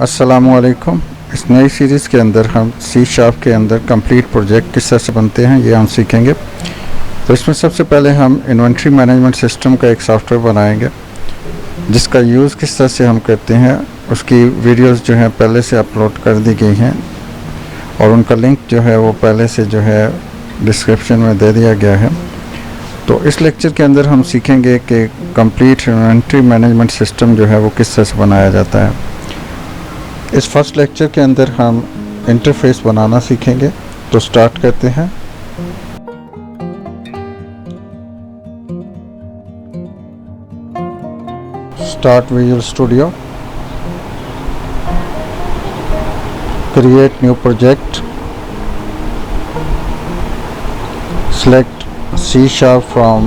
अस्सलामुअलैकुम। इस नई सीरीज़ के अंदर हम C# के अंदर कंप्लीट प्रोजेक्ट किस तरह से बनते हैं ये हम सीखेंगे। तो इसमें सबसे पहले हम इन्वेंट्री मैनेजमेंट सिस्टम का एक सॉफ्टवेयर बनाएंगे जिसका यूज़ किस तरह से हम करते हैं। उसकी वीडियोस जो हैं पहले से अपलोड कर दी गई हैं और उनका लिंक जो है वो पहले से जो है डिस्क्रिप्शन में दे दिया गया है। तो इस लेक्चर के अंदर हम सीखेंगे कि कंप्लीट इन्वेंट्री मैनेजमेंट सिस्टम जो है वो किस तरह से बनाया जाता है। इस फर्स्ट लेक्चर के अंदर हम इंटरफेस बनाना सीखेंगे। तो स्टार्ट करते हैं। Start visual studio, create new project, select C# from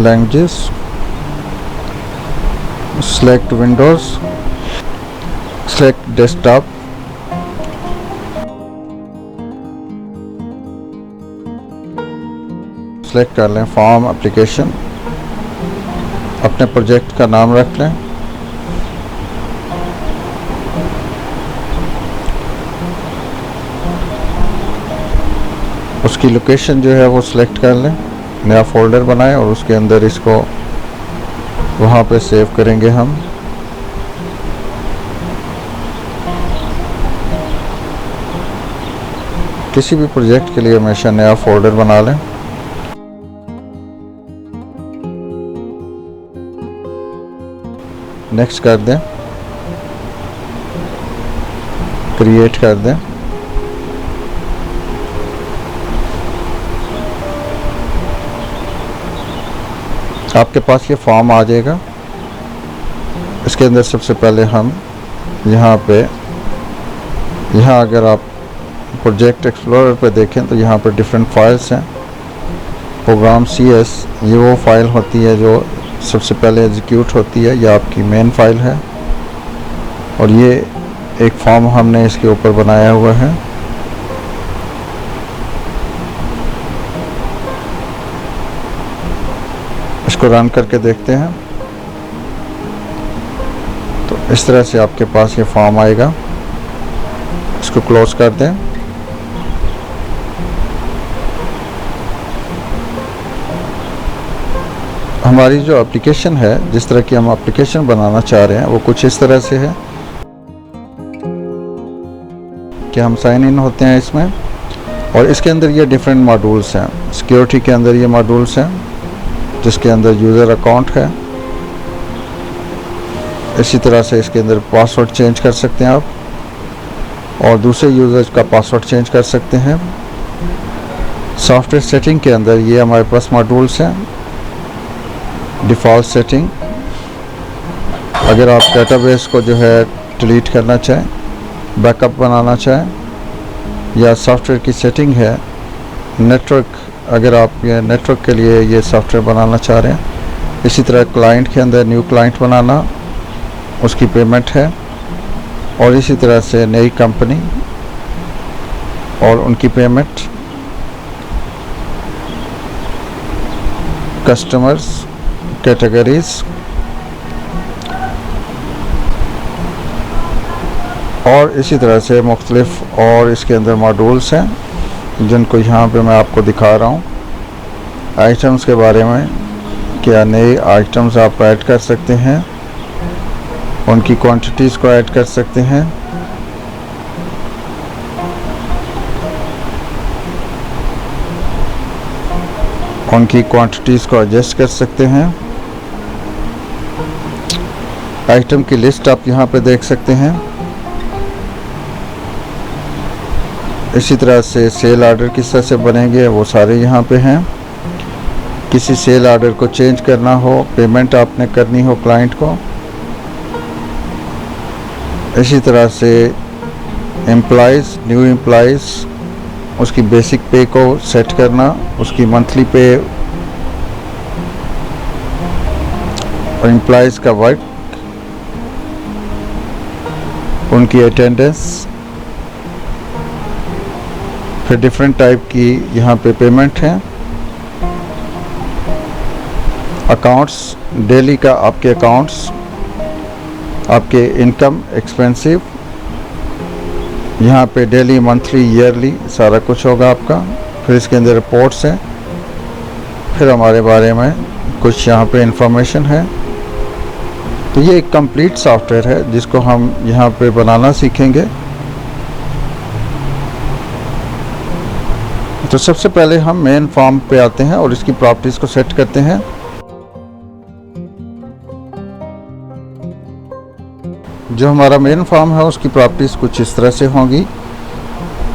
languages, select Windows, select desktop, select कर लें फॉर्म एप्लीकेशन, अपने प्रोजेक्ट का नाम रख लें। उसकी लोकेशन जो है वो सिलेक्ट कर लें, नया फोल्डर बनाएं और उसके अंदर इसको वहाँ पे सेव करेंगे हम। किसी भी प्रोजेक्ट के लिए हमेशा नया फोल्डर बना लें। नेक्स्ट कर दें, क्रिएट कर दें। आपके पास ये फॉर्म आ जाएगा। इसके अंदर सबसे पहले हम यहाँ अगर आप प्रोजेक्ट एक्सप्लोरर पे देखें तो यहाँ पर डिफरेंट फाइल्स हैं। प्रोग्राम CS ये वो फाइल होती है जो सबसे पहले एग्जीक्यूट होती है, यह आपकी मेन फाइल है और ये एक फॉर्म हमने इसके ऊपर बनाया हुआ है। इसको रन करके देखते हैं। तो इस तरह से आपके पास ये फॉर्म आएगा। इसको क्लोज कर दें। हमारी जो एप्लीकेशन है, जिस तरह की हम एप्लीकेशन बनाना चाह रहे हैं वो कुछ इस तरह से है कि हम साइन इन होते हैं इसमें और इसके अंदर ये डिफरेंट मॉड्यूल्स हैं। सिक्योरिटी के अंदर ये मॉड्यूल्स हैं जिसके अंदर यूज़र अकाउंट है। इसी तरह से इसके अंदर पासवर्ड चेंज कर सकते हैं आप और दूसरे यूज़र्स का पासवर्ड चेंज कर सकते हैं। सॉफ्टवेयर सेटिंग के अंदर ये हमारे पास मॉड्यूल्स हैं। डिफ़ॉल्ट सेटिंग, अगर आप डेटाबेस को जो है डिलीट करना चाहें, बैकअप बनाना चाहें, या सॉफ्टवेयर की सेटिंग है नेटवर्क, अगर आप ये नेटवर्क के लिए ये सॉफ्टवेयर बनाना चाह रहे हैं। इसी तरह क्लाइंट के अंदर न्यू क्लाइंट बनाना, उसकी पेमेंट है और इसी तरह से नई कंपनी और उनकी पेमेंट, कस्टमर्स, कैटेगरीज और इसी तरह से मुख्तलिफ और इसके अंदर मॉड्यूल्स हैं जिनको यहाँ पे मैं आपको दिखा रहा हूँ। आइटम्स के बारे में, क्या नए आइटम्स आप ऐड कर सकते हैं, उनकी क्वांटिटीज़ को ऐड कर सकते हैं, उनकी क्वांटिटीज़ को एडजस्ट कर सकते हैं। आइटम की लिस्ट आप यहाँ पे देख सकते हैं। इसी तरह से सेल आर्डर किस तरह से बनेंगे वो सारे यहाँ पे हैं। किसी सेल आर्डर को चेंज करना हो, पेमेंट आपने करनी हो क्लाइंट को, इसी तरह से एम्प्लॉइज़, न्यू एम्प्लॉइज़, उसकी बेसिक पे को सेट करना, उसकी मंथली पे और एम्प्लॉइज़ का वर्क, उनकी अटेंडेंस, फिर डिफरेंट टाइप की यहाँ पे पेमेंट है। अकाउंट्स, डेली का आपके अकाउंट्स, आपके इनकम, एक्सपेंसिव, यहाँ पे डेली, मंथली, ईयरली सारा कुछ होगा आपका। फिर इसके अंदर रिपोर्ट्स हैं, फिर हमारे बारे में कुछ यहाँ पे इंफॉर्मेशन है। तो ये एक कंप्लीट सॉफ्टवेयर है जिसको हम यहाँ पे बनाना सीखेंगे। तो सबसे पहले हम मेन फॉर्म पे आते हैं और इसकी प्रॉपर्टीज़ को सेट करते हैं। जो हमारा मेन फॉर्म है उसकी प्रॉपर्टीज़ कुछ इस तरह से होंगी।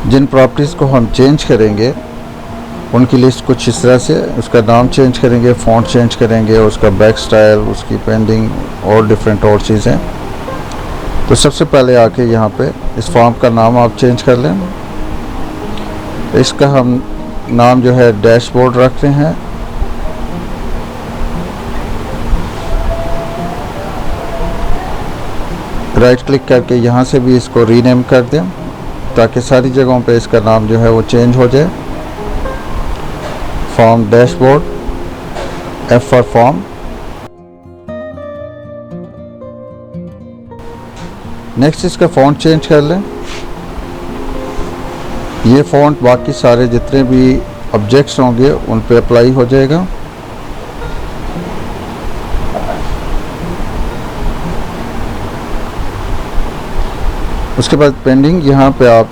जिन प्रॉपर्टीज़ को हम चेंज करेंगे उनकी लिस्ट कुछ इस तरह से, उसका नाम चेंज करेंगे, फ़ॉन्ट चेंज करेंगे, उसका बैक स्टाइल, उसकी पेंडिंग और डिफरेंट और चीज़ें। तो सबसे पहले आके यहाँ पे इस फॉर्म का नाम आप चेंज कर लें। इसका हम नाम जो है डैशबोर्ड रख रहे हैं। राइट क्लिक करके यहाँ से भी इसको रीनेम कर दें ताकि सारी जगहों पे इसका नाम जो है वो चेंज हो जाए। Form dashboard, F for form. Next इसका फ़ॉन्ट चेंज कर लें। ये फ़ॉन्ट बाकी सारे जितने भी ऑब्जेक्ट्स होंगे उन पे अप्लाई हो जाएगा। उसके बाद पेंडिंग, यहाँ पे आप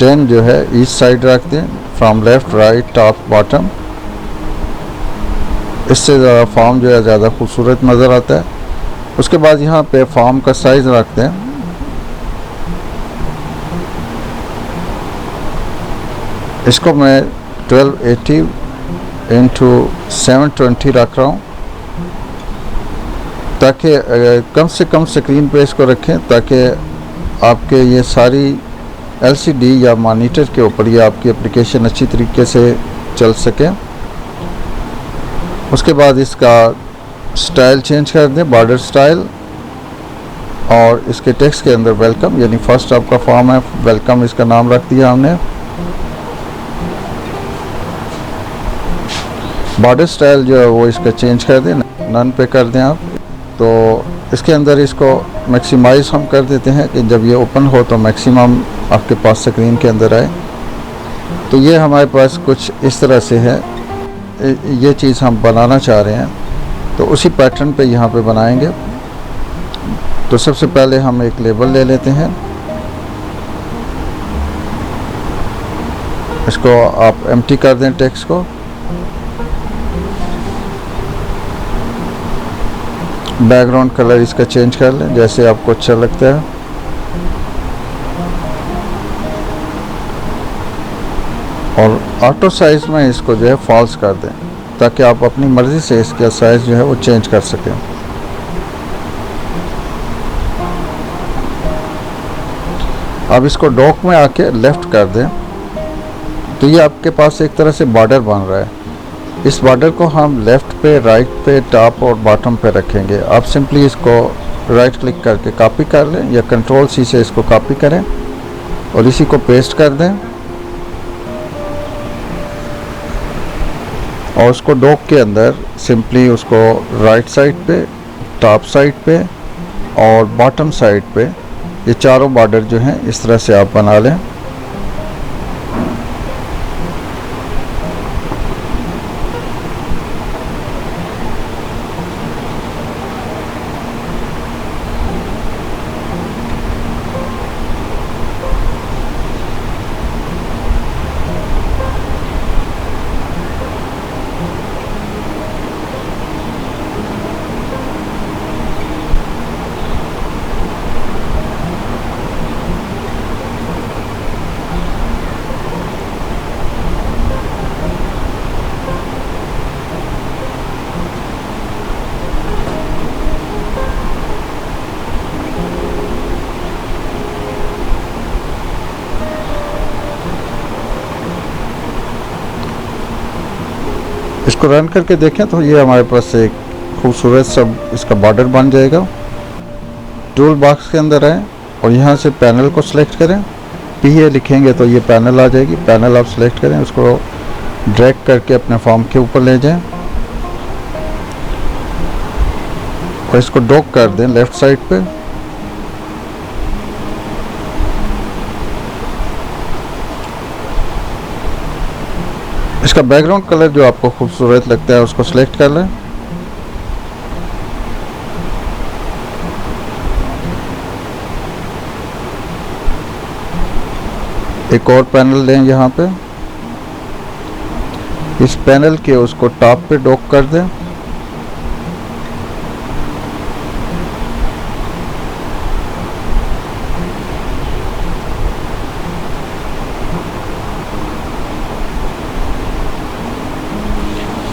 10 जो है ईच साइड रख दें, from left, right, top, bottom. इससे ज़्यादा फॉर्म जो है ज़्यादा खूबसूरत नज़र आता है। उसके बाद यहाँ पे फॉर्म का साइज़ रख दें। इसको मैं 1280 इंटू 720 रख रहा हूँ ताकि कम से कम स्क्रीन पे इसको रखें ताकि आपके ये सारी LCD या मॉनिटर के ऊपर ये आपकी एप्लीकेशन अच्छी तरीके से चल सके। उसके बाद इसका स्टाइल चेंज कर दें, बॉर्डर स्टाइल, और इसके टेक्स्ट के अंदर वेलकम, यानी फर्स्ट आपका फॉर्म है, वेलकम इसका नाम रख दिया हमने। बॉर्डर स्टाइल जो है वो इसका चेंज कर दें, नन पे कर दें आप। तो इसके अंदर इसको मैक्सिमाइज हम कर देते हैं कि जब ये ओपन हो तो मैक्सिमम आपके पास स्क्रीन के अंदर आए। तो ये हमारे पास कुछ इस तरह से है, ये चीज़ हम बनाना चाह रहे हैं तो उसी पैटर्न पे यहाँ पे बनाएंगे। तो सबसे पहले हम एक लेबल ले लेते हैं। इसको आप एम्प्टी कर दें टेक्स्ट को। बैकग्राउंड कलर इसका चेंज कर लें जैसे आपको अच्छा लगता है। और ऑटो साइज में इसको जो है फॉल्स कर दें ताकि आप अपनी मर्ज़ी से इसका साइज़ जो है वो चेंज कर सकें। अब इसको डॉक में आके लेफ़्ट कर दें तो ये आपके पास एक तरह से बॉर्डर बन रहा है। इस बॉर्डर को हम लेफ़्ट पे, राइट पे, टॉप और बॉटम पे रखेंगे। आप सिंपली इसको राइट क्लिक करके कॉपी कर लें या कंट्रोल C से इसको कॉपी करें और इसी को पेस्ट कर दें और उसको डॉक के अंदर सिंपली उसको राइट साइड पे, टॉप साइड पे और बॉटम साइड पे ये चारों बॉर्डर जो हैं इस तरह से आप बना लें। इसको रन करके देखें तो ये हमारे पास एक खूबसूरत सब इसका बॉर्डर बन जाएगा। टूल बॉक्स के अंदर आएँ और यहाँ से पैनल को सिलेक्ट करें। PA लिखेंगे तो ये पैनल आ जाएगी। पैनल आप सिलेक्ट करें, उसको ड्रैग करके अपने फॉर्म के ऊपर ले जाएं और इसको डॉक कर दें लेफ़्ट साइड पे। इसका बैकग्राउंड कलर जो आपको खूबसूरत लगता है उसको सिलेक्ट कर लें। एक और पैनल लें यहाँ पे, इस पैनल के उसको टॉप पे डॉक कर दें।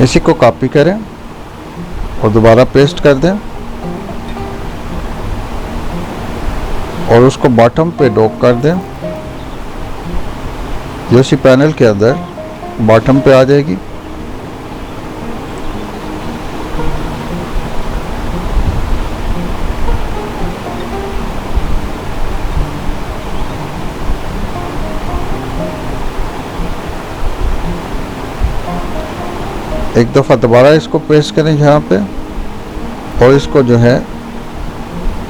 इसी को कॉपी करें और दोबारा पेस्ट कर दें और उसको बॉटम पे डॉक कर दें। ये उसी पैनल के अंदर बॉटम पे आ जाएगी। एक दफ़ा दोबारा इसको पेस्ट करें यहाँ पे और इसको जो है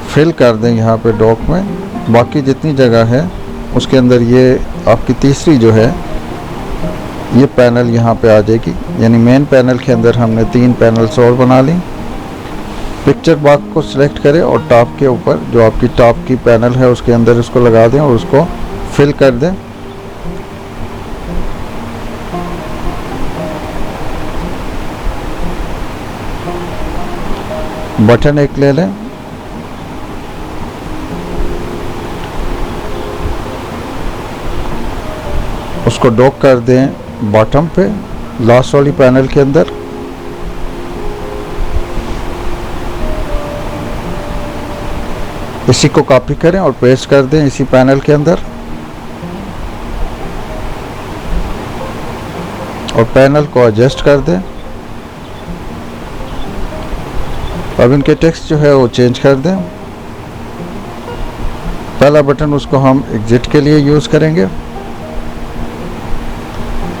फिल कर दें यहाँ पे डॉक में। बाकी जितनी जगह है उसके अंदर ये आपकी तीसरी जो है ये पैनल यहाँ पे आ जाएगी। यानी मेन पैनल के अंदर हमने 3 पैनल्स और बना ली। पिक्चर बॉक्स को सिलेक्ट करें और टॉप के ऊपर जो आपकी टॉप की पैनल है उसके अंदर इसको लगा दें और उसको फिल कर दें। बटन एक ले लें, उसको डॉक कर दें बॉटम पे लास्ट वाली पैनल के अंदर। इसी को कॉपी करें और पेस्ट कर दें इसी पैनल के अंदर और पैनल को एडजस्ट कर दें। अब इनके टेक्स्ट जो है वो चेंज कर दें। पहला बटन उसको हम एग्जिट के लिए यूज़ करेंगे,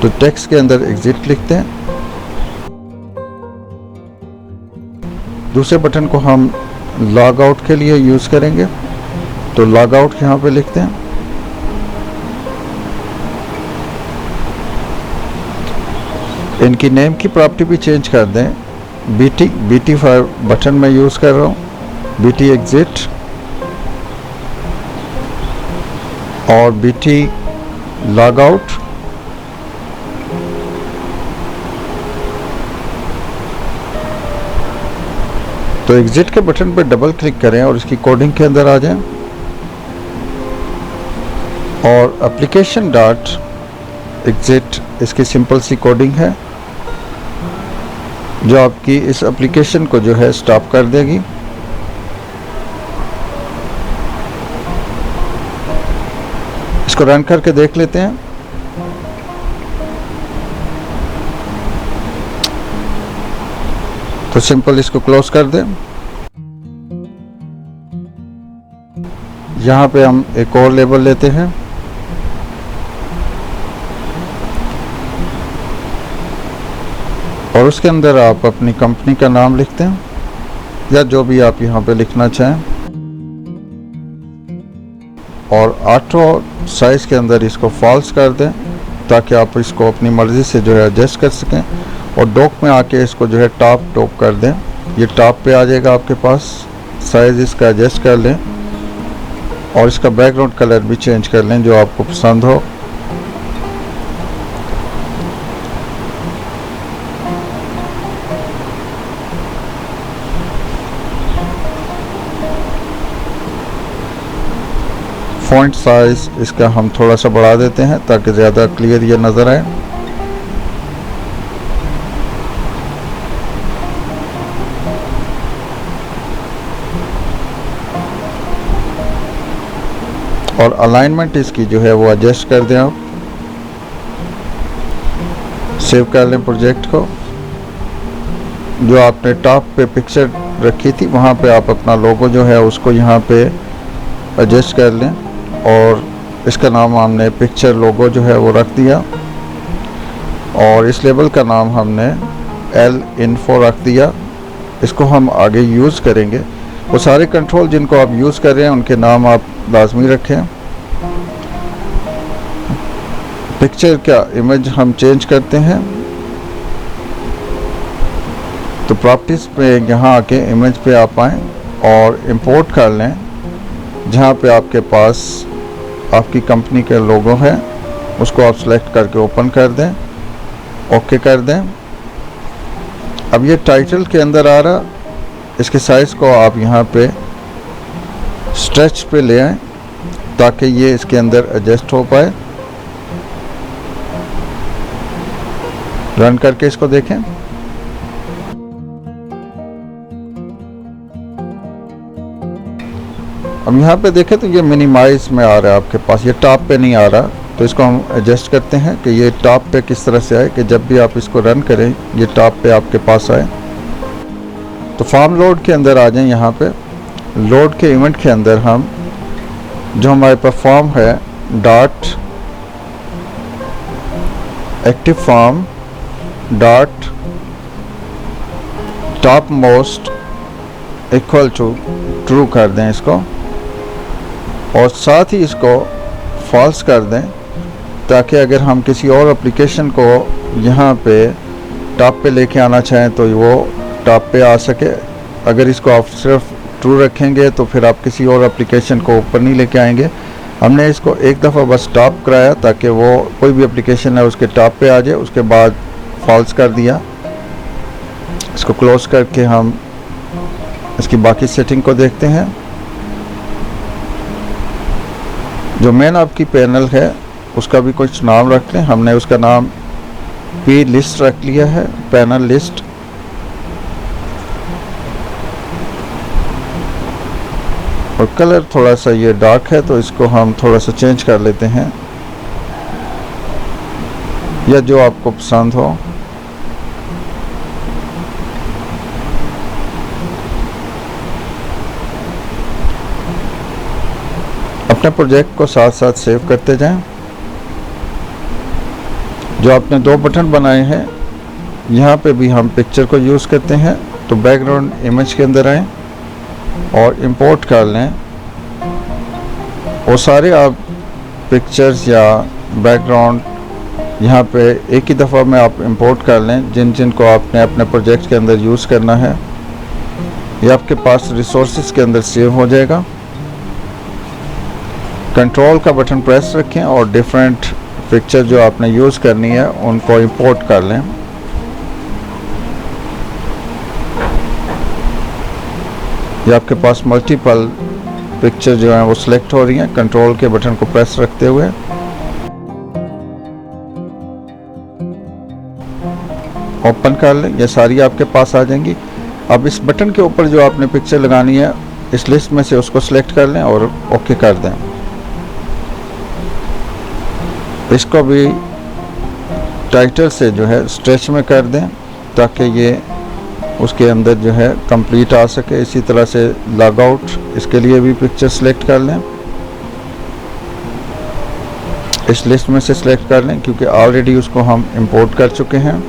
तो टेक्स्ट के अंदर एग्जिट लिखते हैं। दूसरे बटन को हम लॉग आउट के लिए यूज़ करेंगे, तो लॉग आउट यहाँ पे लिखते हैं। इनकी नेम की प्रॉपर्टी भी चेंज कर दें। BT फॉर बटन में यूज़ कर रहा हूँ, BT एग्जिट और BT लॉग आउट। तो एग्जिट के बटन पर डबल क्लिक करें और इसकी कोडिंग के अंदर आ जाएं और एप्लीकेशन डॉट एग्जिट इसकी सिंपल सी कोडिंग है जो आपकी इस एप्लीकेशन को जो है स्टॉप कर देगी। इसको रन करके देख लेते हैं। तो सिंपल इसको क्लोज कर दें। यहाँ पे हम एक और लेबल लेते हैं और उसके अंदर आप अपनी कंपनी का नाम लिखते हैं या जो भी आप यहाँ पे लिखना चाहें और ऑटो साइज के अंदर इसको फॉल्स कर दें ताकि आप इसको अपनी मर्ज़ी से जो है एडजस्ट कर सकें और डॉक में आके इसको जो है टॉप कर दें। ये टॉप पे आ जाएगा आपके पास। साइज़ इसका एडजस्ट कर लें और इसका बैकग्राउंड कलर भी चेंज कर लें जो आपको पसंद हो। फॉन्ट साइज इसका हम थोड़ा सा बढ़ा देते हैं ताकि ज़्यादा क्लियर ये नज़र आए। और अलाइनमेंट इसकी जो है वो एडजस्ट कर दें आप। सेव कर लें प्रोजेक्ट को। जो आपने टॉप पे पिक्चर रखी थी वहाँ पे आप अपना लोगो जो है उसको यहाँ पे एडजस्ट कर लें और इसका नाम हमने पिक्चर लोगो जो है वो रख दिया और इस लेबल का नाम हमने L Info रख दिया इसको हम आगे यूज़ करेंगे। वो सारे कंट्रोल जिनको आप यूज़ कर रहे हैं उनके नाम आप लाजमी रखें। पिक्चर का इमेज हम चेंज करते हैं तो प्रॉपर्टीज़ पे यहाँ आके इमेज पे आप आएँ और इंपोर्ट कर लें। जहाँ पे आपके पास आपकी कंपनी के लोगो है उसको आप सेलेक्ट करके ओपन कर दें, ओके कर दें। अब ये टाइटल के अंदर आ रहा, इसके साइज़ को आप यहाँ पे स्ट्रेच पे ले आएँ ताकि ये इसके अंदर एडजस्ट हो पाए। रन करके इसको देखें। अब यहाँ पे देखें तो ये मिनिमाइज में आ रहा है आपके पास, ये टॉप पे नहीं आ रहा। तो इसको हम एडजस्ट करते हैं कि ये टॉप पे किस तरह से आए कि जब भी आप इसको रन करें ये टॉप पे आपके पास आए। तो फॉर्म लोड के अंदर आ जाएं। यहाँ पे लोड के इवेंट के अंदर हम जो हमारे पास फॉर्म है dot active form dot top most equal to true कर दें इसको, और साथ ही इसको फॉल्स कर दें ताकि अगर हम किसी और एप्लीकेशन को यहाँ पे टॉप पे लेके आना चाहें तो वो टॉप पे आ सके। अगर इसको आप सिर्फ ट्रू रखेंगे तो फिर आप किसी और एप्लीकेशन को ऊपर नहीं लेके आएंगे। हमने इसको एक दफ़ा बस टॉप कराया ताकि वो कोई भी एप्लीकेशन है उसके टॉप पे आ जाए, उसके बाद फॉल्स कर दिया। इसको क्लोज करके हम इसकी बाकी सेटिंग को देखते हैं। जो मेन आपकी पैनल है उसका भी कुछ नाम रख लें। हमने उसका नाम पी लिस्ट रख लिया है, पैनल लिस्ट। और कलर थोड़ा सा ये डार्क है तो इसको हम थोड़ा सा चेंज कर लेते हैं, या जो आपको पसंद हो। अपने प्रोजेक्ट को साथ साथ सेव करते जाएं। जो आपने दो बटन बनाए हैं यहाँ पे भी हम पिक्चर को यूज़ करते हैं। तो बैकग्राउंड इमेज के अंदर आएँ और इंपोर्ट कर लें। वो सारे आप पिक्चर्स या बैकग्राउंड यहाँ पे एक ही दफ़ा में आप इंपोर्ट कर लें जिन को आपने अपने प्रोजेक्ट के अंदर यूज़ करना है। ये आपके पास रिसोर्सेज के अंदर सेव हो जाएगा। कंट्रोल का बटन प्रेस रखें और डिफरेंट पिक्चर जो आपने यूज़ करनी है उनको इंपोर्ट कर लें। ये आपके पास मल्टीपल पिक्चर जो हैं वो सिलेक्ट हो रही हैं कंट्रोल के बटन को प्रेस रखते हुए। ओपन कर लें, ये सारी आपके पास आ जाएंगी। अब इस बटन के ऊपर जो आपने पिक्चर लगानी है इस लिस्ट में से उसको सिलेक्ट कर लें और ओके कर दें। इसको भी टाइटल से जो है स्ट्रेच में कर दें ताकि ये उसके अंदर जो है कंप्लीट आ सके। इसी तरह से लॉग आउट, इसके लिए भी पिक्चर सेलेक्ट कर लें, इस लिस्ट में से सिलेक्ट कर लें क्योंकि ऑलरेडी उसको हम इंपोर्ट कर चुके हैं।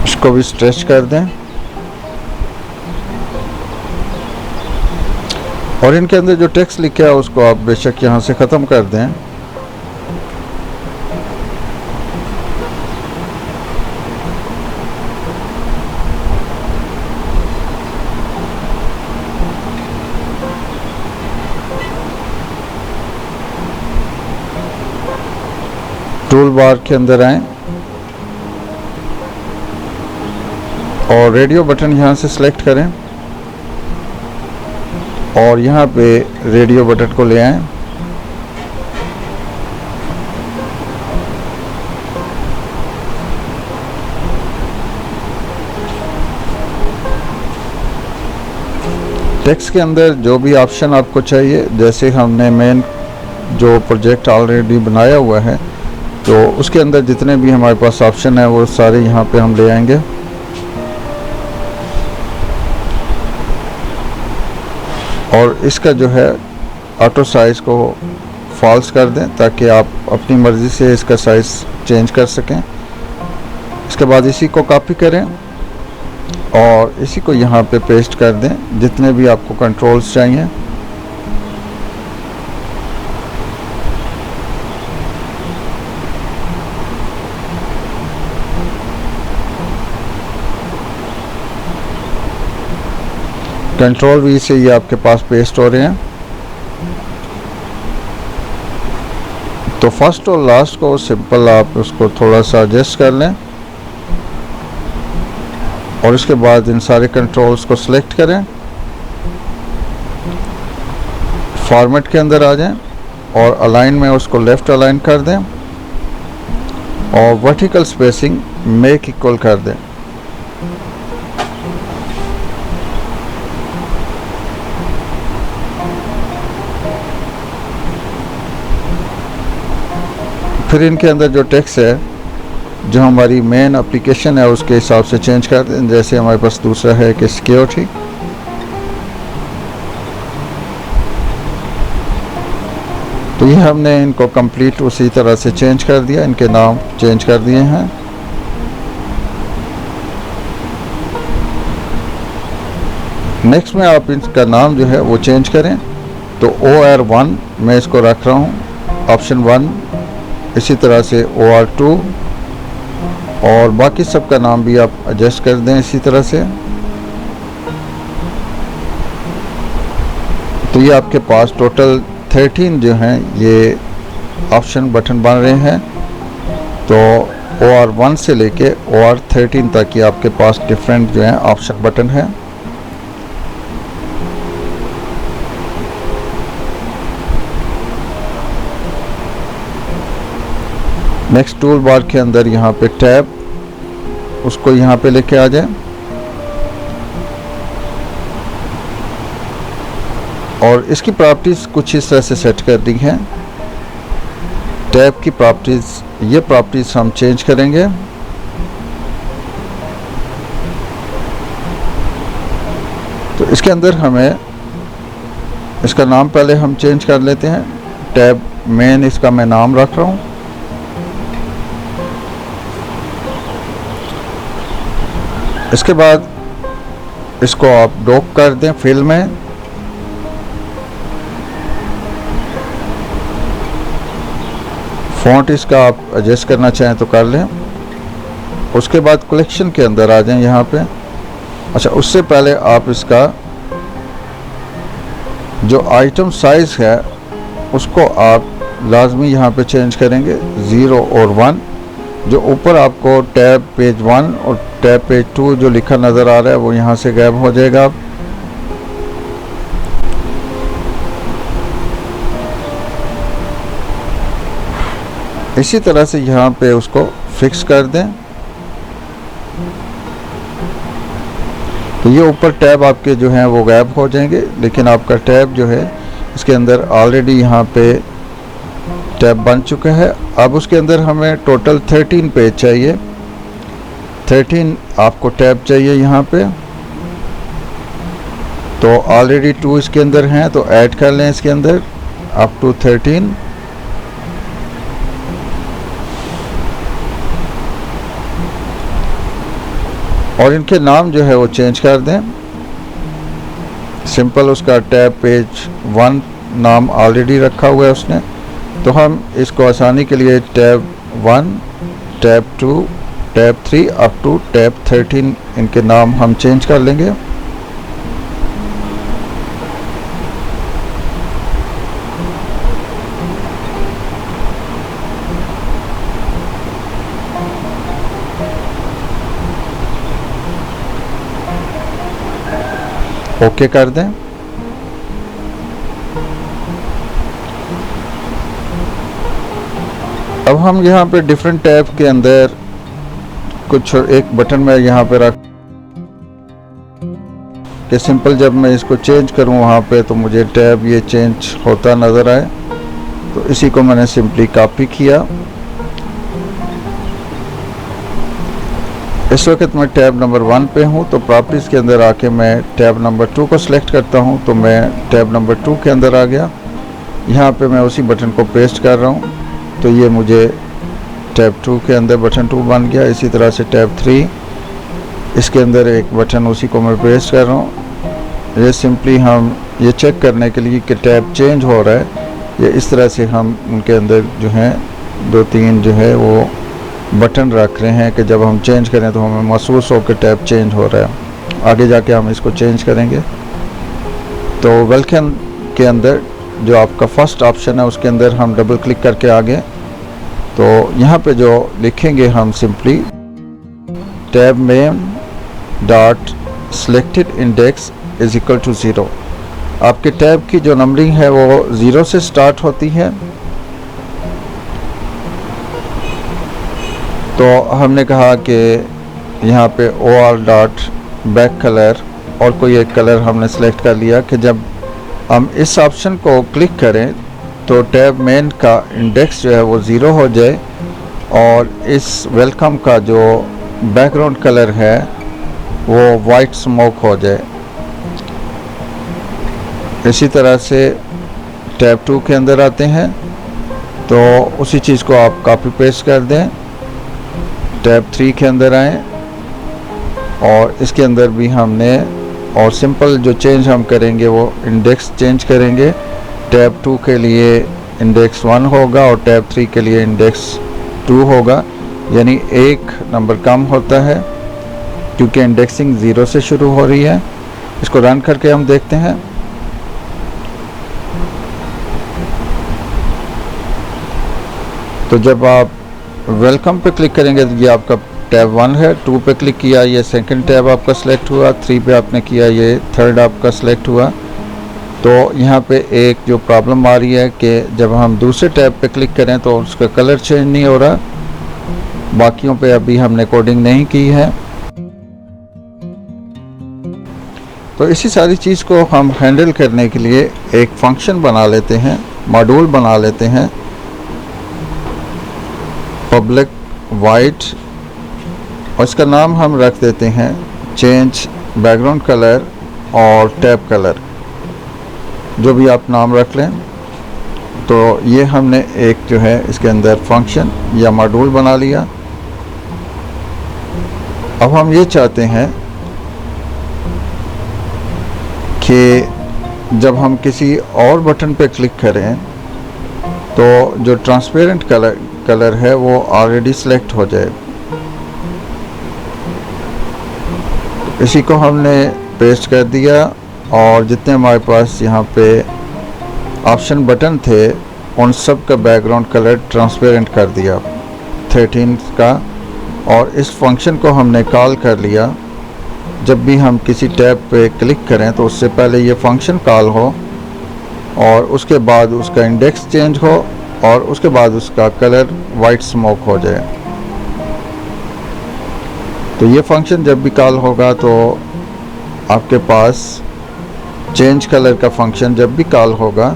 इसको भी स्ट्रेच कर दें और इनके अंदर जो टेक्स्ट लिखा है उसको आप बेशक यहाँ से ख़त्म कर दें। टूल बार के अंदर आएं और रेडियो बटन यहाँ से सिलेक्ट करें और यहाँ पे रेडियो बटन को ले आएं। टेक्स्ट के अंदर जो भी ऑप्शन आपको चाहिए, जैसे हमने मेन जो प्रोजेक्ट ऑलरेडी बनाया हुआ है तो उसके अंदर जितने भी हमारे पास ऑप्शन है वो सारे यहाँ पे हम ले आएंगे। और इसका जो है ऑटो साइज को फॉल्स कर दें ताकि आप अपनी मर्ज़ी से इसका साइज़ चेंज कर सकें। इसके बाद इसी को कॉपी करें और इसी को यहाँ पे पेस्ट कर दें जितने भी आपको कंट्रोल्स चाहिए। कंट्रोल वी से ये आपके पास पेस्ट हो रहे हैं। तो फर्स्ट और लास्ट को सिंपल आप उसको थोड़ा सा एडजस्ट कर लें और इसके बाद इन सारे कंट्रोल्स को सिलेक्ट करें, फॉर्मेट के अंदर आ जाएं और अलाइन में उसको लेफ़्ट अलाइन कर दें और वर्टिकल स्पेसिंग मेक इक्वल कर दें। फिर इनके अंदर जो टेक्स्ट है जो हमारी मेन एप्लीकेशन है उसके हिसाब से चेंज कर दें। जैसे हमारे पास दूसरा है कि सिक्योरिटी, तो ये हमने इनको कंप्लीट उसी तरह से चेंज कर दिया, इनके नाम चेंज कर दिए हैं। नेक्स्ट में आप इसका नाम जो है वो चेंज करें। तो OR1 मैं इसको रख रहा हूँ, ऑप्शन 1, इसी तरह से OR2 और बाकी सब का नाम भी आप एडजस्ट कर दें इसी तरह से। तो ये आपके पास टोटल 13 जो हैं ये ऑप्शन बटन बन रहे हैं। तो OR1 से लेके OR13 तक ये आपके पास डिफरेंट जो हैं ऑप्शन बटन है। नेक्स्ट टूल बार के अंदर यहाँ पे टैब, उसको यहाँ पे लेके आ जाए और इसकी प्रॉपर्टीज़ कुछ इस तरह से सेट कर दी हैं। टैब की प्रॉपर्टीज़, ये प्रॉपर्टीज़ हम चेंज करेंगे। तो इसके अंदर हमें इसका नाम पहले हम चेंज कर लेते हैं। टैब मेन इसका मैं नाम रख रहा हूँ। इसके बाद इसको आप डॉक कर दें फिल में। फ़ॉन्ट इसका आप एडजस्ट करना चाहें तो कर लें। उसके बाद कलेक्शन के अंदर आ जाएं यहाँ पे। अच्छा, उससे पहले आप इसका जो आइटम साइज़ है उसको आप लाजमी यहाँ पे चेंज करेंगे 0 और 1। जो ऊपर आपको टैब पेज 1 और टैब पेज 2 जो लिखा नज़र आ रहा है वो यहाँ से गायब हो जाएगा। इसी तरह से यहाँ पे उसको फिक्स कर दें। तो ये ऊपर टैब आपके जो हैं वो गायब हो जाएंगे, लेकिन आपका टैब जो है इसके अंदर ऑलरेडी यहाँ पे टैब बन चुका है। अब उसके अंदर हमें टोटल 13 पेज चाहिए, 13 आपको टैब चाहिए यहाँ पे। तो ऑलरेडी 2 इसके अंदर हैं, तो ऐड कर लें इसके अंदर अप टू 13। और इनके नाम जो है वो चेंज कर दें। सिंपल उसका टैब पेज 1 नाम ऑलरेडी रखा हुआ है उसने, तो हम इसको आसानी के लिए tab 1, tab 2, tab 3 up to tab 13 इनके नाम हम चेंज कर लेंगे। ओके कर दें। अब हम यहाँ पे डिफरेंट टैब के अंदर कुछ एक बटन में यहाँ पे रख के सिंपल जब मैं इसको चेंज करूँ वहाँ पे तो मुझे टैब ये चेंज होता नज़र आए। तो इसी को मैंने सिंपली कॉपी किया। इस वक्त मैं टैब नंबर 1 पे हूँ, तो प्रॉपर्टीज़ के अंदर आके मैं टैब नंबर 2 को सिलेक्ट करता हूँ। तो मैं टैब नंबर 2 के अंदर आ गया यहाँ पे मैं उसी बटन को पेस्ट कर रहा हूँ, तो ये मुझे टैब 2 के अंदर बटन 2 बन गया। इसी तरह से टैब 3, इसके अंदर एक बटन उसी को मैं पेस्ट कर रहा हूँ। ये सिंपली हम ये चेक करने के लिए कि टैब चेंज हो रहा है, ये इस तरह से हम उनके अंदर जो है 2-3 जो है वो बटन रख रहे हैं कि जब हम चेंज करें तो हमें महसूस हो कि टैब चेंज हो रहा है। आगे जाके हम इसको चेंज करेंगे। तो वेलकम के अंदर जो आपका फर्स्ट ऑप्शन है उसके अंदर हम डबल क्लिक करके आगे, तो यहाँ पे जो लिखेंगे हम सिंपली टैब में dot selected index is equal to 0। आपके टैब की जो नंबरिंग है वो 0 से स्टार्ट होती है। तो हमने कहा कि यहाँ पे OR डॉट बैक कलर और कोई एक कलर हमने सेलेक्ट कर लिया कि जब हम इस ऑप्शन को क्लिक करें तो टैब मेन का इंडेक्स जो है वो 0 हो जाए और इस वेलकम का जो बैकग्राउंड कलर है वो वाइट स्मोक हो जाए। इसी तरह से टैब 2 के अंदर आते हैं, तो उसी चीज़ को आप कॉपी पेस्ट कर दें। टैब 3 के अंदर आएँ और इसके अंदर भी हमने और सिंपल जो चेंज हम करेंगे वो इंडेक्स चेंज करेंगे। टैब 2 के लिए इंडेक्स 1 होगा और टैब 3 के लिए इंडेक्स 2 होगा, यानी 1 नंबर कम होता है क्योंकि इंडेक्सिंग 0 से शुरू हो रही है। इसको रन करके हम देखते हैं। तो जब आप वेलकम पे क्लिक करेंगे तो ये आपका टैब 1 है। 2 पे क्लिक किया, ये सेकंड टैब आपका सेलेक्ट हुआ। 3 पे आपने किया, ये थर्ड आपका सेलेक्ट हुआ। तो यहाँ पे एक जो प्रॉब्लम आ रही है कि जब हम दूसरे टैब पे क्लिक करें तो उसका कलर चेंज नहीं हो रहा। बाकियों पे अभी हमने कोडिंग नहीं की है। तो इसी सारी चीज़ को हम हैंडल करने के लिए एक फंक्शन बना लेते हैं, मॉड्यूल बना लेते हैं, पब्लिक वाइट, और इसका नाम हम रख देते हैं चेंज बैकग्राउंड कलर और टैब कलर, जो भी आप नाम रख लें। तो ये हमने एक जो है इसके अंदर फंक्शन या मॉड्यूल बना लिया। अब हम ये चाहते हैं कि जब हम किसी और बटन पे क्लिक करें तो जो ट्रांसपेरेंट कलर है वो ऑलरेडी सिलेक्ट हो जाए। इसी को हमने पेस्ट कर दिया और जितने हमारे पास यहाँ पे ऑप्शन बटन थे उन सब का बैकग्राउंड कलर ट्रांसपेरेंट कर दिया 13 का। और इस फंक्शन को हमने कॉल कर लिया। जब भी हम किसी टैब पे क्लिक करें तो उससे पहले ये फंक्शन कॉल हो और उसके बाद उसका इंडेक्स चेंज हो और उसके बाद उसका कलर वाइट स्मोक हो जाए। तो ये फंक्शन जब भी कॉल होगा तो आपके पास चेंज कलर का फंक्शन जब भी कॉल होगा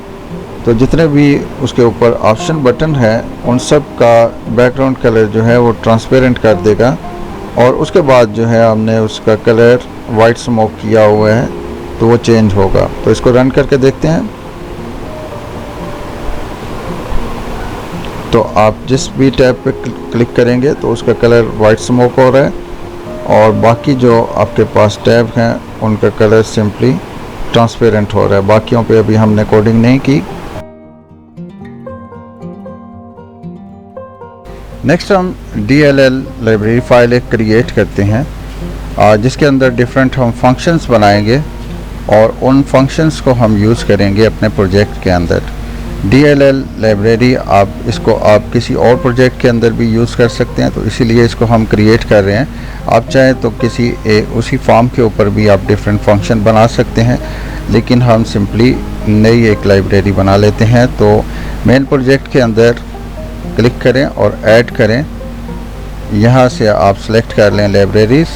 तो जितने भी उसके ऊपर ऑप्शन बटन है उन सब का बैकग्राउंड कलर जो है वो ट्रांसपेरेंट कर देगा और उसके बाद जो है हमने उसका कलर वाइट स्मोक किया हुआ है तो वो चेंज होगा। तो इसको रन करके देखते हैं। तो आप जिस भी टैब पे क्लिक करेंगे तो उसका कलर वाइट स्मोक हो रहा है और बाकी जो आपके पास टैब हैं उनका कलर सिंपली ट्रांसपेरेंट हो रहा है। बाकियों पे अभी हमने कोडिंग नहीं की। नेक्स्ट हम DLL लाइब्रेरी फाइल एक क्रिएट करते हैं जिसके अंदर डिफरेंट हम फंक्शंस बनाएंगे और उन फंक्शंस को हम यूज़ करेंगे अपने प्रोजेक्ट के अंदर। DLL लाइब्रेरी आप किसी और प्रोजेक्ट के अंदर भी यूज़ कर सकते हैं, तो इसीलिए इसको हम क्रिएट कर रहे हैं। आप चाहें तो उसी फॉर्म के ऊपर भी आप डिफरेंट फंक्शन बना सकते हैं, लेकिन हम सिंपली नई एक लाइब्रेरी बना लेते हैं। तो मेन प्रोजेक्ट के अंदर क्लिक करें और ऐड करें। यहाँ से आप सेलेक्ट कर लें लाइब्रेरीज़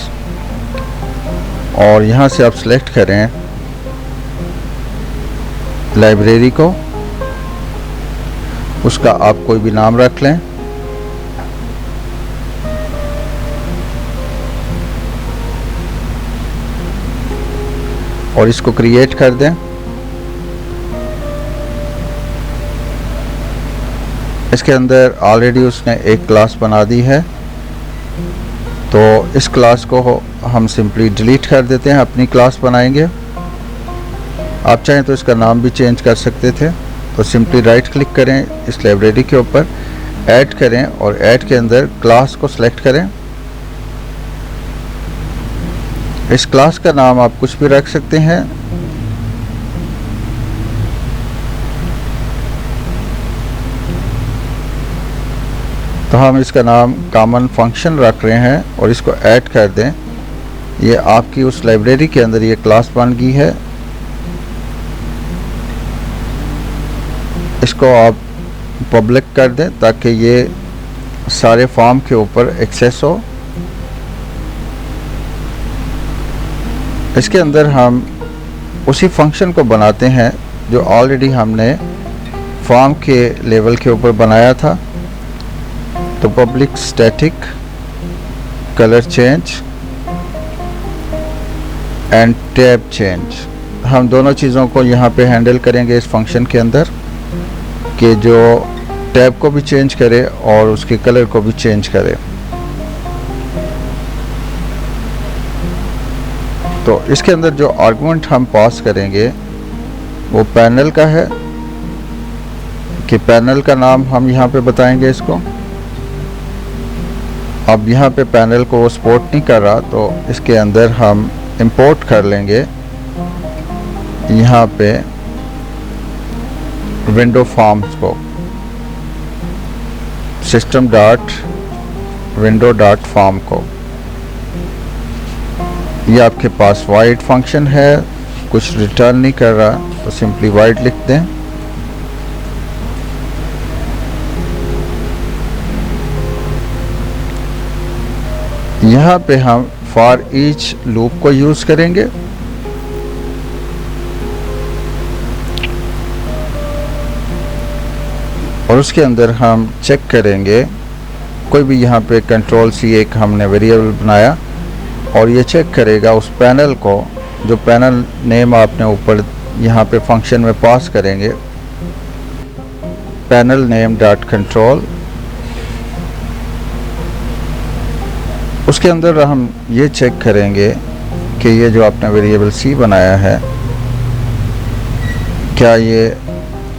और यहाँ से आप सेलेक्ट करें लाइब्रेरी को, उसका आप कोई भी नाम रख लें। और इसको क्रिएट कर दें। इसके अंदर ऑलरेडी उसने एक क्लास बना दी है, तो इस क्लास को हम सिंपली डिलीट कर देते हैं, अपनी क्लास बनाएंगे। आप चाहें तो इसका नाम भी चेंज कर सकते थे। तो सिंपली राइट क्लिक करें इस लाइब्रेरी के ऊपर, ऐड करें और ऐड के अंदर क्लास को सिलेक्ट करें। इस क्लास का नाम आप कुछ भी रख सकते हैं। तो हम इसका नाम कॉमन फंक्शन रख रहे हैं और इसको ऐड कर दें। ये आपकी उस लाइब्रेरी के अंदर ये क्लास बन गई है। इसको आप पब्लिक कर दें ताकि ये सारे फॉर्म के ऊपर एक्सेस हो। इसके अंदर हम उसी फंक्शन को बनाते हैं जो ऑलरेडी हमने फॉर्म के लेवल के ऊपर बनाया था। तो public static colour change and tab change, हम दोनों चीज़ों को यहाँ पे हैंडल करेंगे इस फंक्शन के अंदर, कि जो टैब को भी चेंज करे और उसके कलर को भी चेंज करे। तो इसके अंदर जो आर्गुमेंट हम पास करेंगे वो पैनल का है, कि पैनल का नाम हम यहाँ पे बताएंगे इसको। अब यहाँ पे पैनल को सपोर्ट नहीं कर रहा, तो इसके अंदर हम इंपोर्ट कर लेंगे यहाँ पे विंडो फॉर्म्स को, system dot window dot form को। ये आपके पास वाइड फंक्शन है, कुछ रिटर्न नहीं कर रहा, तो सिंपली वाइड लिख दें। यहाँ पे हम फॉर ईच लूप को यूज़ करेंगे। और उसके अंदर हम चेक करेंगे कोई भी, यहाँ पे कंट्रोल C एक हमने वेरिएबल बनाया और ये चेक करेगा उस पैनल को, जो पैनल नेम आपने ऊपर यहाँ पे फंक्शन में पास करेंगे, पैनल नेम डॉट कंट्रोल। उसके अंदर हम ये चेक करेंगे कि ये जो आपने वेरिएबल C बनाया है, क्या ये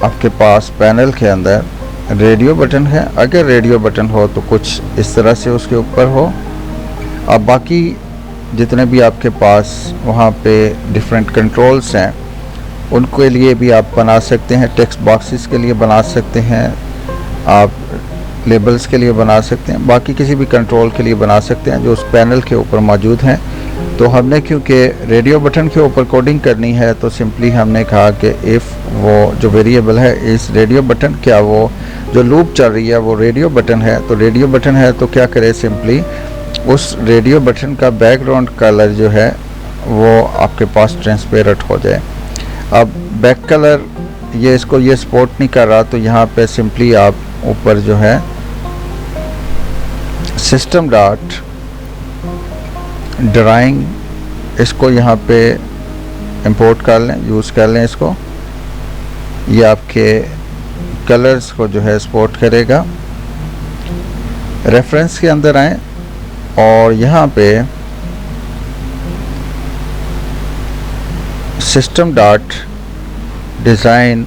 आपके पास पैनल के अंदर रेडियो बटन है। अगर रेडियो बटन हो तो कुछ इस तरह से उसके ऊपर हो। अब बाकी जितने भी आपके पास वहाँ पे डिफरेंट कंट्रोल्स हैं, उनके लिए भी आप बना सकते हैं। टेक्स्ट बॉक्सेस के लिए बना सकते हैं, आप लेबल्स के लिए बना सकते हैं, बाकी किसी भी कंट्रोल के लिए बना सकते हैं जो उस पैनल के ऊपर मौजूद हैं। तो हमने क्योंकि रेडियो बटन के ऊपर कोडिंग करनी है, तो सिंपली हमने कहा कि इफ़ वो जो वेरिएबल है इस रेडियो बटन, क्या वो जो लूप चल रही है वो रेडियो बटन है। तो रेडियो बटन है तो क्या करे, सिंपली उस रेडियो बटन का बैकग्राउंड कलर जो है वो आपके पास ट्रांसपेरेंट हो जाए। अब बैक कलर ये इसको ये सपोर्ट नहीं कर रहा, तो यहाँ पे सिंपली आप ऊपर जो है सिस्टम डॉट ड्राइंग, इसको यहाँ पे इंपोर्ट कर लें, यूज़ कर लें इसको। ये आपके कलर्स को जो है सपोर्ट करेगा। रेफरेंस के अंदर आएँ और यहाँ पे सिस्टम डॉट डिज़ाइन,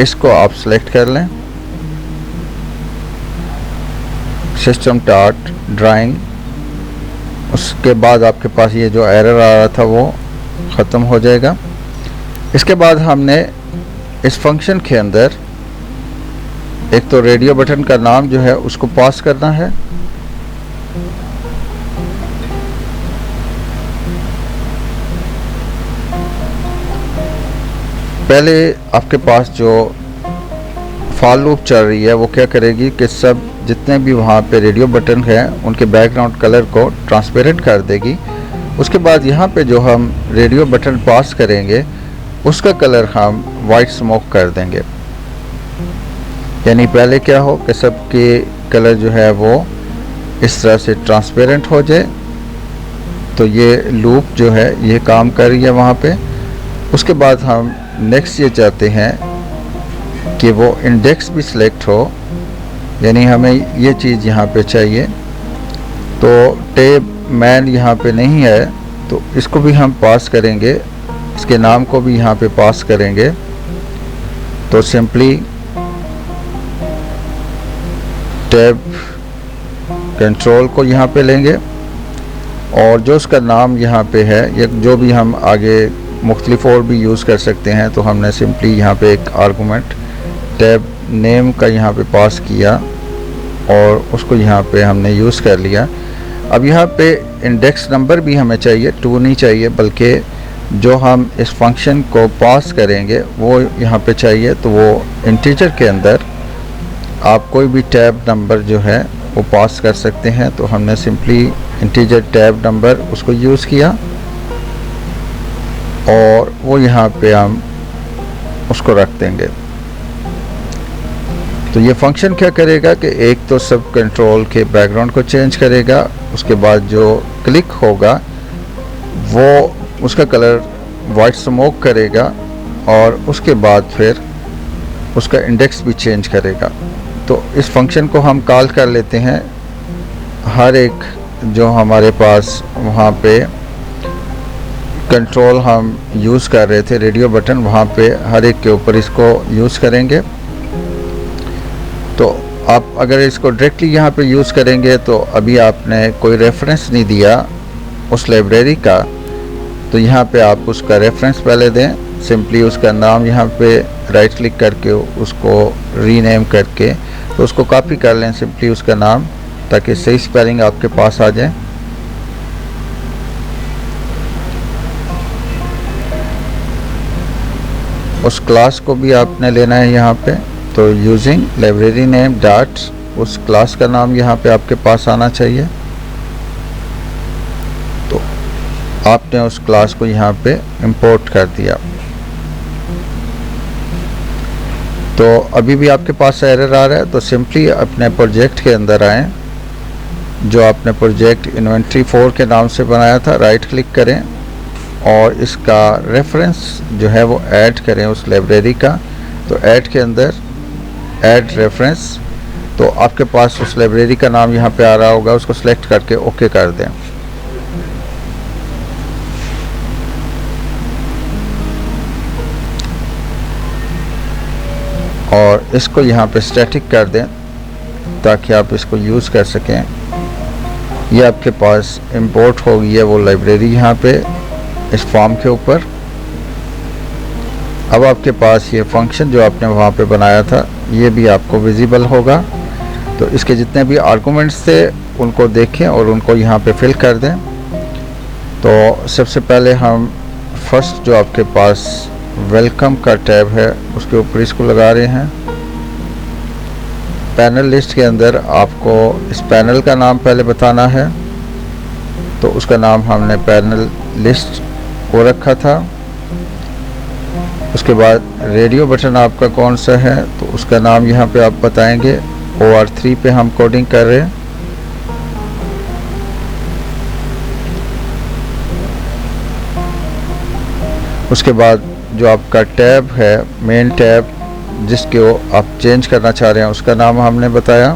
इसको आप सेलेक्ट कर लें। सिस्टम डॉट ड्राइंग, उसके बाद आपके पास ये जो एरर आ रहा था वो ख़त्म हो जाएगा। इसके बाद हमने इस फंक्शन के अंदर एक तो रेडियो बटन का नाम जो है उसको पास करना है। पहले आपके पास जो फॉर लूप चल रही है वो क्या करेगी कि सब जितने भी वहाँ पे रेडियो बटन है उनके बैकग्राउंड कलर को ट्रांसपेरेंट कर देगी। उसके बाद यहाँ पे जो हम रेडियो बटन पास करेंगे उसका कलर हम वाइट स्मोक कर देंगे। यानी पहले क्या हो कि सबके कलर जो है वो इस तरह से ट्रांसपेरेंट हो जाए। तो ये लूप जो है ये काम कर रही है वहाँ पे। उसके बाद हम नेक्स्ट ये चाहते हैं कि वो इंडेक्स भी सिलेक्ट हो यानी हमें ये चीज़ यहाँ पे चाहिए। तो टेब मैन यहाँ पे नहीं है, तो इसको भी हम पास करेंगे, इसके नाम को भी यहाँ पे पास करेंगे। तो सिंपली टैब कंट्रोल को यहाँ पे लेंगे और जो उसका नाम यहाँ पे है, या जो भी हम आगे मुख्तलिफ और भी यूज़ कर सकते हैं, तो हमने सिंपली यहाँ पे एक आर्गूमेंट टैब नेम का यहाँ पे पास किया और उसको यहाँ पे हमने यूज़ कर लिया। अब यहाँ पे इंडेक्स नंबर भी हमें चाहिए, 2 नहीं चाहिए, बल्कि जो हम इस फंक्शन को पास करेंगे वो यहाँ पे चाहिए। तो वो इंटीजर के अंदर आप कोई भी टैब नंबर जो है वो पास कर सकते हैं। तो हमने सिंपली इंटीजर टैब नंबर उसको यूज़ किया और वो यहाँ पे हम उसको रख देंगे। तो ये फंक्शन क्या करेगा कि एक तो सब कंट्रोल के बैकग्राउंड को चेंज करेगा, उसके बाद जो क्लिक होगा वो उसका कलर वाइट स्मोक करेगा और उसके बाद फिर उसका इंडेक्स भी चेंज करेगा। तो इस फंक्शन को हम कॉल कर लेते हैं हर एक जो हमारे पास वहाँ पे कंट्रोल हम यूज़ कर रहे थे, रेडियो बटन, वहाँ पे हर एक के ऊपर इसको यूज़ करेंगे। तो आप अगर इसको डायरेक्टली यहाँ पे यूज़ करेंगे तो अभी आपने कोई रेफरेंस नहीं दिया उस लाइब्रेरी का, तो यहाँ पे आप उसका रेफरेंस पहले दें। सिंपली उसका नाम यहाँ पे राइट क्लिक करके उसको रीनेम करके तो उसको कॉपी कर लें सिंपली उसका नाम, ताकि सही स्पेलिंग आपके पास आ जाए। उस क्लास को भी आपने लेना है यहाँ पे, तो यूजिंग लाइब्रेरी नेम डॉट उस क्लास का नाम यहाँ पे आपके पास आना चाहिए। तो आपने उस क्लास को यहाँ पे इंपोर्ट कर दिया। तो अभी भी आपके पास एरर आ रहा है, तो सिंपली अपने प्रोजेक्ट के अंदर आएँ, जो आपने प्रोजेक्ट इन्वेंट्री 4 के नाम से बनाया था, राइट क्लिक करें और इसका रेफरेंस जो है वो ऐड करें उस लाइब्रेरी का। तो ऐड के अंदर ऐड रेफरेंस, तो आपके पास उस लाइब्रेरी का नाम यहाँ पे आ रहा होगा, उसको सिलेक्ट करके ओके कर दें। और इसको यहाँ पे स्टैटिक कर दें ताकि आप इसको यूज़ कर सकें। ये आपके पास इंपोर्ट हो गई है वो लाइब्रेरी यहाँ पे इस फॉर्म के ऊपर। अब आपके पास ये फंक्शन जो आपने वहाँ पे बनाया था ये भी आपको विजिबल होगा। तो इसके जितने भी आर्गूमेंट्स थे उनको देखें और उनको यहाँ पे फिल कर दें। तो सबसे पहले हम फर्स्ट जो आपके पास वेलकम का टैब है उसके ऊपर इसको लगा रहे हैं। पैनल लिस्ट के अंदर आपको इस पैनल का नाम पहले बताना है, तो उसका नाम हमने पैनल लिस्ट को रखा था। उसके बाद रेडियो बटन आपका कौन सा है, तो उसका नाम यहाँ पे आप बताएंगे। OR3 पे हम कोडिंग कर रहे हैं। उसके बाद जो आपका टैब है, मेन टैब जिसके आप चेंज करना चाह रहे हैं, उसका नाम हमने बताया।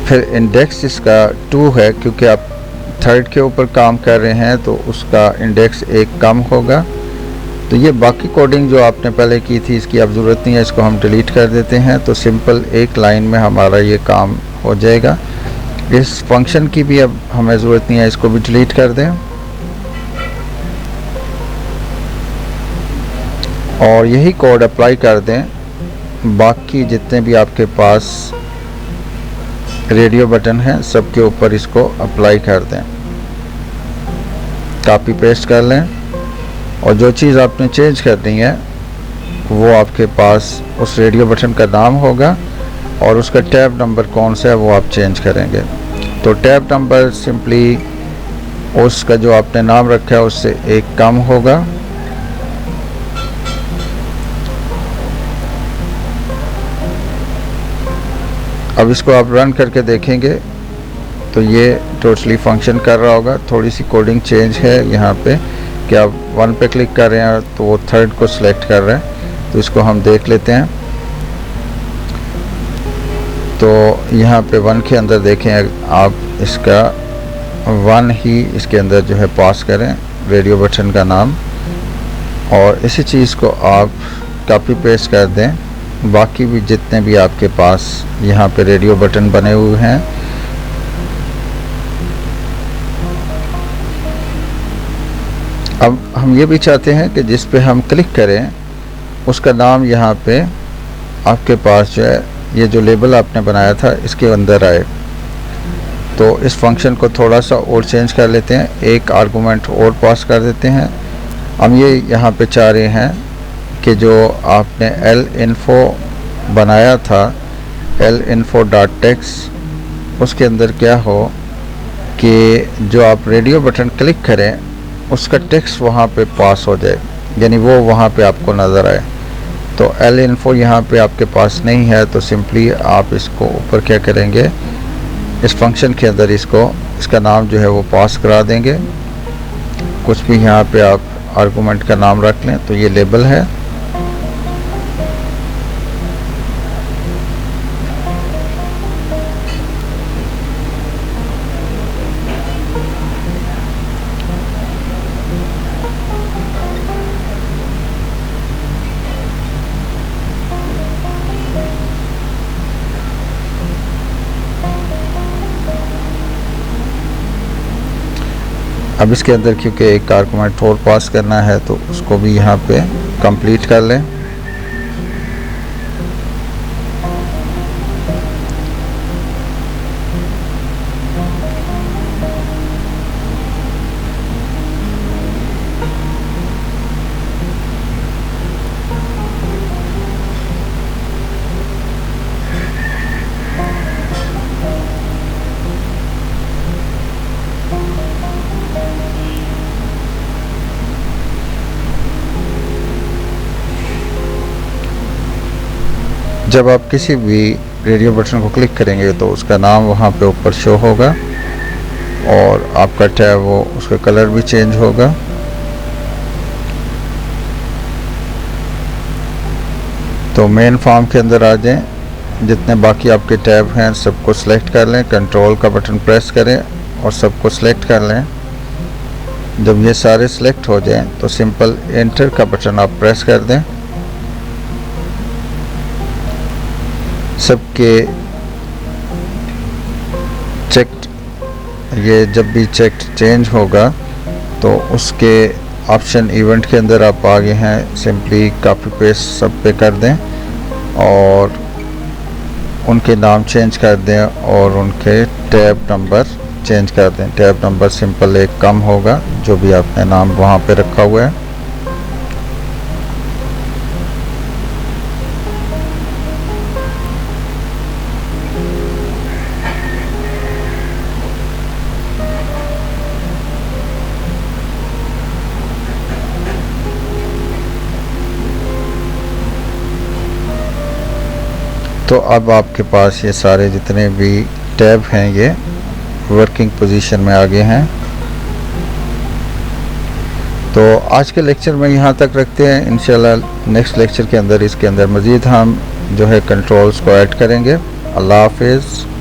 फिर इंडेक्स इसका 2 है, क्योंकि आप थर्ड के ऊपर काम कर रहे हैं तो उसका इंडेक्स 1 कम होगा। तो ये बाकी कोडिंग जो आपने पहले की थी इसकी अब ज़रूरत नहीं है, इसको हम डिलीट कर देते हैं। तो सिंपल एक लाइन में हमारा ये काम हो जाएगा। इस फंक्शन की भी अब हमें ज़रूरत नहीं है, इसको भी डिलीट कर दें। और यही कोड अप्लाई कर दें बाकी जितने भी आपके पास रेडियो बटन हैं सबके ऊपर इसको अप्लाई कर दें। कॉपी पेस्ट कर लें और जो चीज़ आपने चेंज करनी है वो आपके पास उस रेडियो बटन का नाम होगा और उसका टैब नंबर कौन सा है वो आप चेंज करेंगे। तो टैब नंबर सिंपली उसका जो आपने नाम रखा है उससे 1 कम होगा। अब इसको आप रन करके देखेंगे तो ये टोटली फंक्शन कर रहा होगा। थोड़ी सी कोडिंग चेंज है यहाँ पे कि आप 1 पे क्लिक कर रहे हैं तो वो थर्ड को सिलेक्ट कर रहे हैं। तो इसको हम देख लेते हैं। तो यहाँ पे 1 के अंदर देखें आप, इसका 1 ही इसके अंदर जो है पास करें रेडियो बटन का नाम, और इसी चीज़ को आप कॉपी पेस्ट कर दें बाकी भी जितने भी आपके पास यहाँ पे रेडियो बटन बने हुए हैं। अब हम ये भी चाहते हैं कि जिस पे हम क्लिक करें उसका नाम यहाँ पे आपके पास जो है, ये जो लेबल आपने बनाया था इसके अंदर आए। तो इस फंक्शन को थोड़ा सा और चेंज कर लेते हैं, एक आर्गुमेंट और पास कर देते हैं। हम ये यहाँ पे चाह रहे हैं कि जो आपने linfo बनाया था, linfo.text, उसके अंदर क्या हो कि जो आप रेडियो बटन क्लिक करें उसका टेक्स्ट वहाँ पे पास हो जाए, यानी वो वहाँ पे आपको नज़र आए। तो linfo यहाँ पे आपके पास नहीं है, तो सिंपली आप इसको ऊपर क्या करेंगे, इस फंक्शन के अंदर इसका नाम जो है वो पास करा देंगे। कुछ भी यहाँ पे आप आर्गुमेंट का नाम रख लें। तो ये लेबल है। अब इसके अंदर क्योंकि एक आर्गुमेंट और पास करना है तो उसको भी यहाँ पे कंप्लीट कर लें। जब आप किसी भी रेडियो बटन को क्लिक करेंगे तो उसका नाम वहाँ पे ऊपर शो होगा और आपका टैब वो उसका कलर भी चेंज होगा। तो मेन फॉर्म के अंदर आ जाएं, जितने बाकी आपके टैब हैं सबको सिलेक्ट कर लें, कंट्रोल का बटन प्रेस करें और सबको सिलेक्ट कर लें। जब ये सारे सिलेक्ट हो जाएं तो सिंपल एंटर का बटन आप प्रेस कर दें। सबके चेक्ड, ये जब भी चेक्ड चेंज होगा तो उसके ऑप्शन इवेंट के अंदर आप आ गए हैं, सिंपली कॉपी पेस्ट सब पे कर दें और उनके नाम चेंज कर दें और उनके टैब नंबर चेंज कर दें। टैब नंबर सिंपल एक कम होगा जो भी आपने नाम वहाँ पे रखा हुआ है। तो अब आपके पास ये सारे जितने भी टैब हैं ये वर्किंग पोजीशन में आ गए हैं। तो आज के लेक्चर में यहाँ तक रखते हैं। इंशाल्लाह नेक्स्ट लेक्चर के अंदर इसके अंदर मज़ीद हम जो है कंट्रोल्स को ऐड करेंगे। अल्लाह हाफिज़।